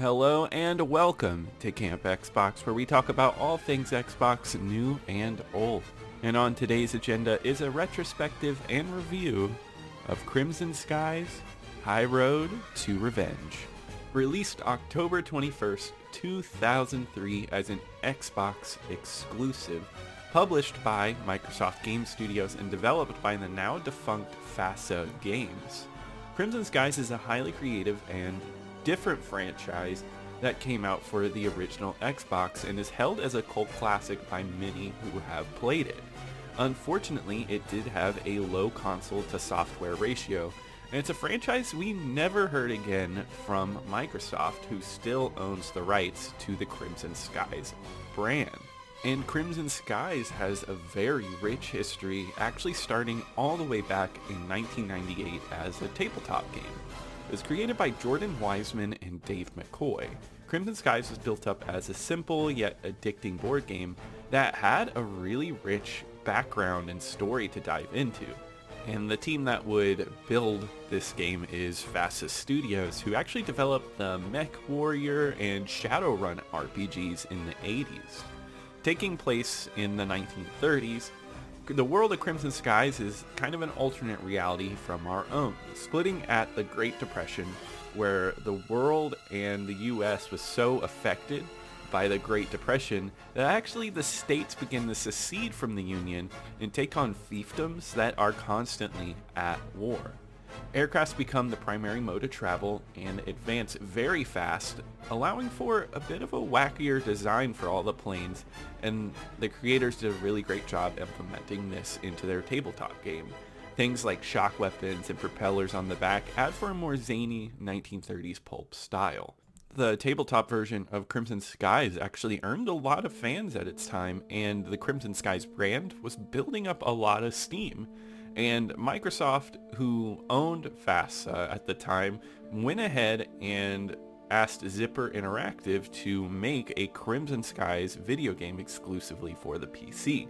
Hello and welcome to Camp Xbox, where we talk about all things Xbox, new and old. And on today's agenda is a retrospective and review of Crimson Skies, High Road to Revenge. Released October 21st, 2003 as an Xbox exclusive, published by Microsoft Game Studios and developed by the now defunct FASA Games. Crimson Skies is a highly creative and different franchise that came out for the original Xbox and is held as a cult classic by many who have played it. Unfortunately, it did have a low console to software ratio, and it's a franchise we never heard again from Microsoft, who still owns the rights to the Crimson Skies brand. And Crimson Skies has a very rich history, actually starting all the way back in 1998 as a tabletop game. It was created by Jordan Wiseman and Dave McCoy. Crimson Skies was built up as a simple yet addicting board game that had a really rich background and story to dive into. And the team that would build this game is FASA Studios, who actually developed the Mech Warrior and Shadowrun RPGs in the 80s. Taking place in the 1930s, the world of Crimson Skies is kind of an alternate reality from our own, splitting at the Great Depression, where the world and the US was so affected by the Great Depression that actually the states begin to secede from the Union and take on fiefdoms that are constantly at war. Aircrafts become the primary mode of travel and advance very fast, allowing for a bit of a wackier design for all the planes, and the creators did a really great job implementing this into their tabletop game. Things like shock weapons and propellers on the back add for a more zany 1930s pulp style. The tabletop version of Crimson Skies actually earned a lot of fans at its time, and the Crimson Skies brand was building up a lot of steam. And Microsoft, who owned FASA at the time, went ahead and asked Zipper Interactive to make a Crimson Skies video game exclusively for the PC.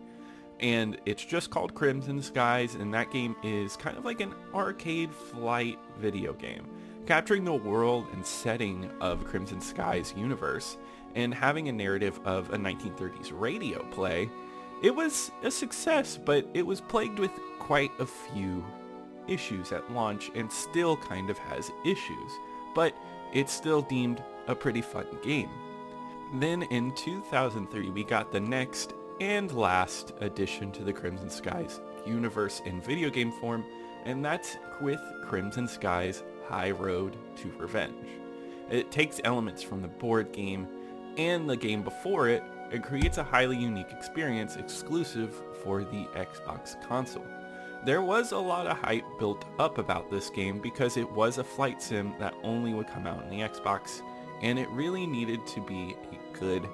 And it's just called Crimson Skies, and that game is kind of like an arcade flight video game, capturing the world and setting of Crimson Skies universe and having a narrative of a 1930s radio play. It was a success, but it was plagued with quite a few issues at launch and still kind of has issues, but it's still deemed a pretty fun game. Then in 2003 we got the next and last addition to the Crimson Skies universe in video game form, and that's with Crimson Skies High Road to Revenge. It takes elements from the board game and the game before it and creates a highly unique experience exclusive for the Xbox console. There was a lot of hype built up about this game because it was a flight sim that only would come out on the Xbox, and it really needed to be a good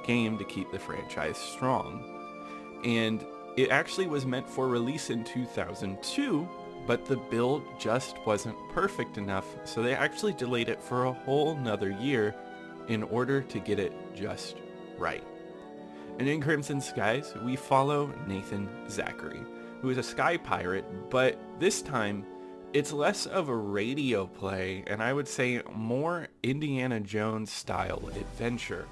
game to keep the franchise strong. And it actually was meant for release in 2002, but the build just wasn't perfect enough, so they actually delayed it for a whole nother year in order to get it just right. And in Crimson Skies, we follow Nathan Zachary, who is a sky pirate, but this time it's less of a radio play, and I would say more Indiana Jones style adventure.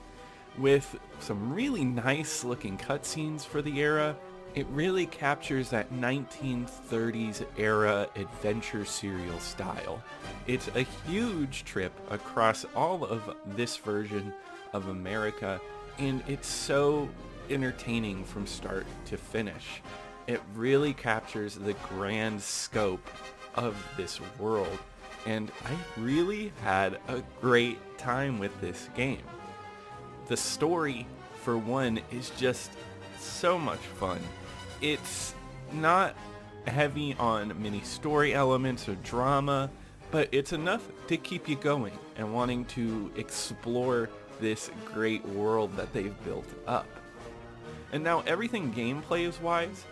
With some really nice looking cutscenes for the era, it really captures that 1930s era adventure serial style. It's a huge trip across all of this version of America, and it's so entertaining from start to finish. It really captures the grand scope of this world, and I really had a great time with this game. The story, for one, is just so much fun. It's not heavy on many story elements or drama, but it's enough to keep you going and wanting to explore this great world that they've built up. And now everything gameplay-wise,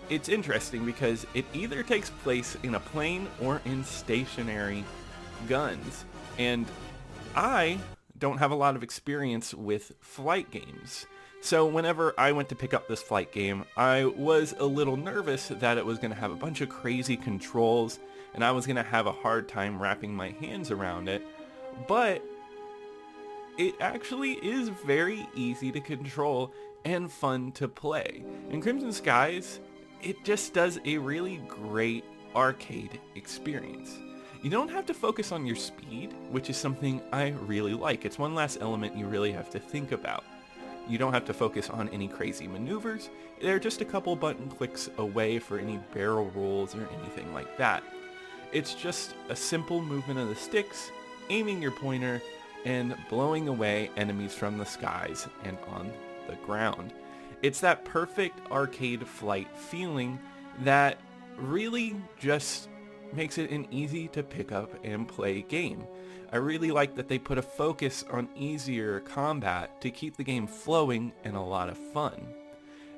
it's interesting because it either takes place in a plane or in stationary guns. And I don't have a lot of experience with flight games. So whenever I went to pick up this flight game, I was a little nervous that it was going to have a bunch of crazy controls and I was going to have a hard time wrapping my hands around it. But it actually is very easy to control and fun to play. In Crimson Skies, it just does a really great arcade experience. You don't have to focus on your speed, which is something I really like. It's one last element you really have to think about. You don't have to focus on any crazy maneuvers. They're just a couple button clicks away for any barrel rolls or anything like that. It's just a simple movement of the sticks, aiming your pointer, and blowing away enemies from the skies and on the ground. It's that perfect arcade flight feeling that really just makes it an easy to pick up and play game. I really like that they put a focus on easier combat to keep the game flowing and a lot of fun.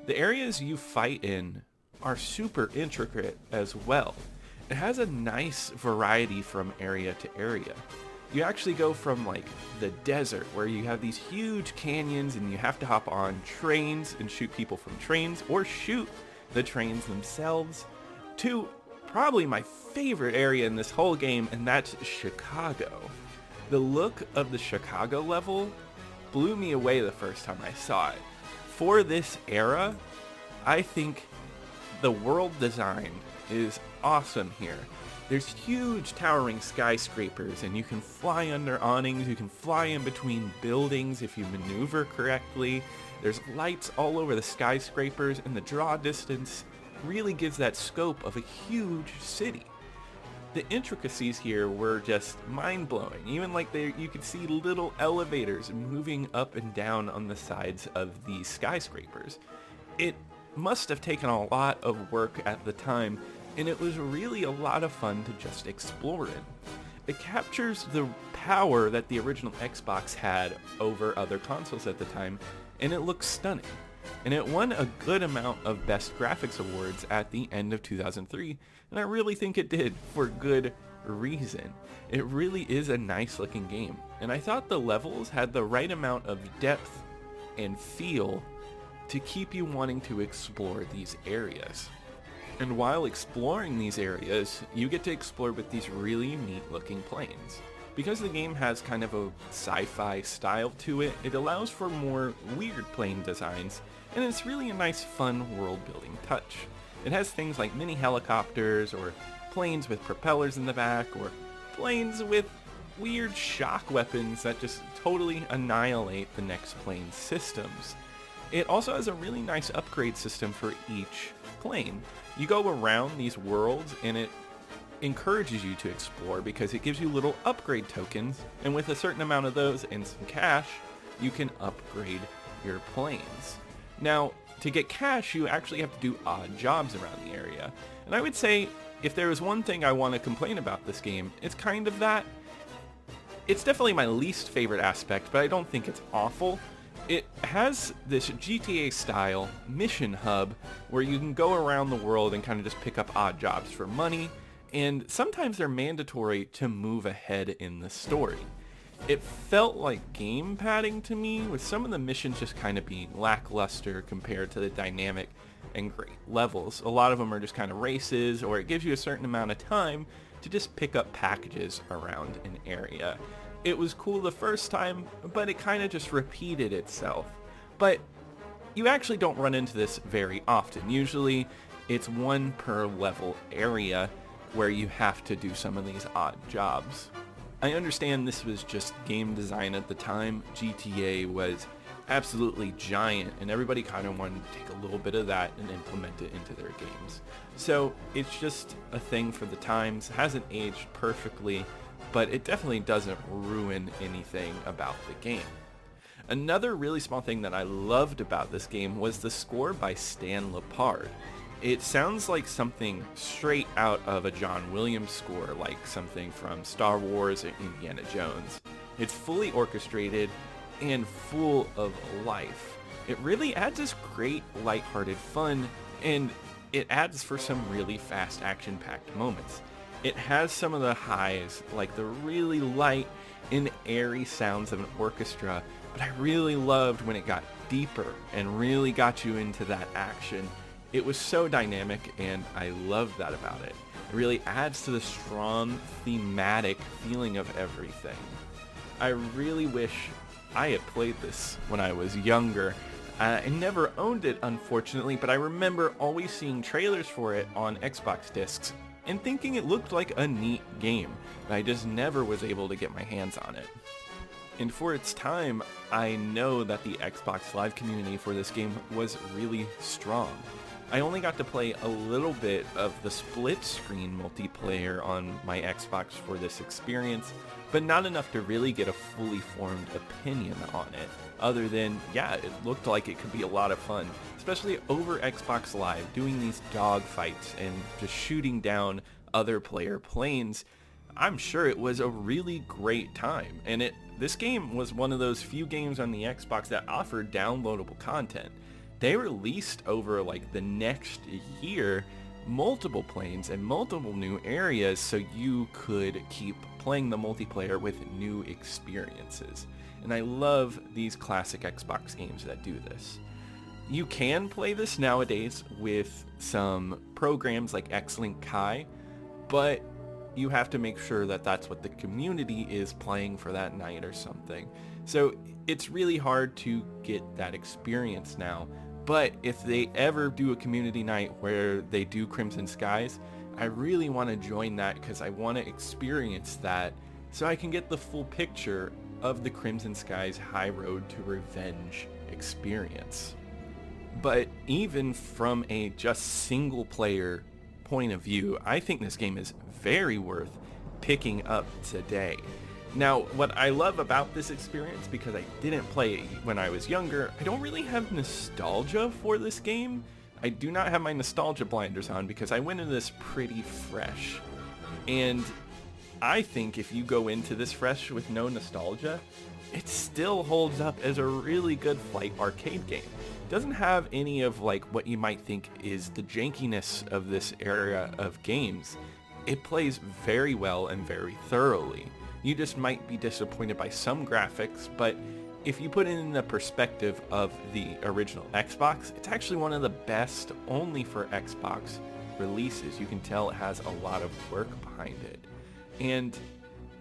The areas you fight in are super intricate as well. It has a nice variety from area to area. You actually go from like the desert where you have these huge canyons and you have to hop on trains and shoot people from trains or shoot the trains themselves, to probably my favorite area in this whole game, and that's Chicago. The look of the Chicago level blew me away the first time I saw it. For this era, I think the world design is awesome here. There's huge towering skyscrapers, and you can fly under awnings, you can fly in between buildings if you maneuver correctly. There's lights all over the skyscrapers, and the draw distance really gives that scope of a huge city. The intricacies here were just mind-blowing. Even like you could see little elevators moving up and down on the sides of these skyscrapers. It must have taken a lot of work at the time, and it was really a lot of fun to just explore in. It captures the power that the original Xbox had over other consoles at the time, and it looks stunning. And it won a good amount of Best Graphics Awards at the end of 2003, and I really think it did for good reason. It really is a nice looking game, and I thought the levels had the right amount of depth and feel to keep you wanting to explore these areas. And while exploring these areas, you get to explore with these really neat looking planes. Because the game has kind of a sci-fi style to it, it allows for more weird plane designs, and it's really a nice fun world building touch. It has things like mini helicopters, or planes with propellers in the back, or planes with weird shock weapons that just totally annihilate the next plane's systems. It also has a really nice upgrade system for each plane. You go around these worlds and it encourages you to explore because it gives you little upgrade tokens, and with a certain amount of those and some cash, you can upgrade your planes. Now, to get cash, you actually have to do odd jobs around the area. And I would say, if there was one thing I want to complain about this game, it's kind of that. It's definitely my least favorite aspect, but I don't think it's awful. It has this GTA-style mission hub where you can go around the world and kind of just pick up odd jobs for money, and sometimes they're mandatory to move ahead in the story. It felt like game padding to me, with some of the missions just kind of being lackluster compared to the dynamic and great levels. A lot of them are just kind of races, or it gives you a certain amount of time to just pick up packages around an area. It was cool the first time, but it kind of just repeated itself. But you actually don't run into this very often. Usually it's one per level area where you have to do some of these odd jobs. I understand this was just game design at the time. GTA was absolutely giant, and everybody kind of wanted to take a little bit of that and implement it into their games. So it's just a thing for the times. It hasn't aged perfectly, but it definitely doesn't ruin anything about the game. Another really small thing that I loved about this game was the score by Stan Lepard. It sounds like something straight out of a John Williams score, like something from Star Wars or Indiana Jones. It's fully orchestrated and full of life. It really adds this great lighthearted fun, and it adds for some really fast action-packed moments. It has some of the highs, like the really light and airy sounds of an orchestra, but I really loved when it got deeper and really got you into that action. It was so dynamic, and I love that about it. It really adds to the strong thematic feeling of everything. I really wish I had played this when I was younger. I never owned it, unfortunately, but I remember always seeing trailers for it on Xbox discs and thinking it looked like a neat game, but I just never was able to get my hands on it. And for its time, I know that the Xbox Live community for this game was really strong. I only got to play a little bit of the split screen multiplayer on my Xbox for this experience, but not enough to really get a fully formed opinion on it, other than, yeah, it looked like it could be a lot of fun, especially over Xbox Live, doing these dogfights and just shooting down other player planes. I'm sure it was a really great time, and this game was one of those few games on the Xbox that offered downloadable content. They released over like the next year multiple planes and multiple new areas so you could keep playing the multiplayer with new experiences. And I love these classic Xbox games that do this. You can play this nowadays with some programs like Xlink Kai, but you have to make sure that that's what the community is playing for that night or something. So it's really hard to get that experience now. But if they ever do a community night where they do Crimson Skies, I really want to join that because I want to experience that so I can get the full picture of the Crimson Skies High Road to Revenge experience. But even from a just single player point of view, I think this game is very worth picking up today. Now, what I love about this experience, because I didn't play it when I was younger, I don't really have nostalgia for this game. I do not have my nostalgia blinders on because I went into this pretty fresh. And I think if you go into this fresh with no nostalgia, it still holds up as a really good flight arcade game. It doesn't have any of like what you might think is the jankiness of this era of games. It plays very well and very thoroughly. You just might be disappointed by some graphics, but if you put it in the perspective of the original Xbox, it's actually one of the best only for Xbox releases. You can tell it has a lot of work behind it. And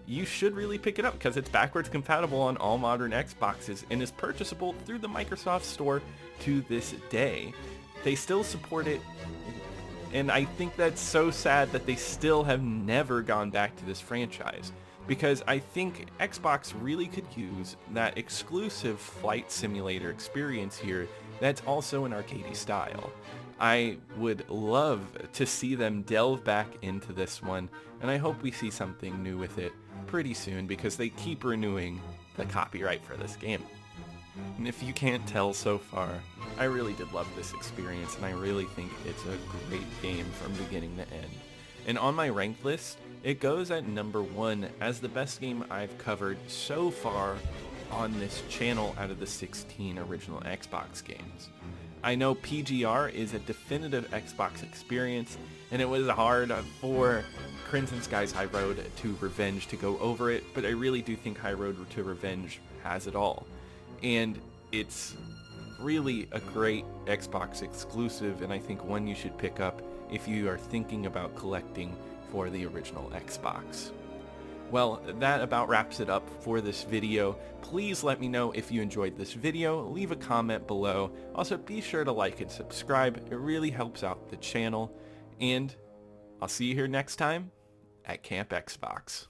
you should really pick it up because it's backwards compatible on all modern Xboxes and is purchasable through the Microsoft Store to this day. They still support it, and I think that's so sad that they still have never gone back to this franchise. Because I think Xbox really could use that exclusive flight simulator experience here that's also an arcadey style. I would love to see them delve back into this one, and I hope we see something new with it pretty soon because they keep renewing the copyright for this game. And if you can't tell so far, I really did love this experience, and I really think it's a great game from beginning to end. And on my ranked list, it goes at number 1 as the best game I've covered so far on this channel out of the 16 original Xbox games. I know PGR is a definitive Xbox experience, and it was hard for Crimson Skies High Road to Revenge to go over it, but I really do think High Road to Revenge has it all. And it's really a great Xbox exclusive, and I think one you should pick up if you are thinking about collecting for the original Xbox. Well, that about wraps it up for this video. Please let me know if you enjoyed this video. Leave a comment below. Also, be sure to like and subscribe. It really helps out the channel. And I'll see you here next time at Camp Xbox.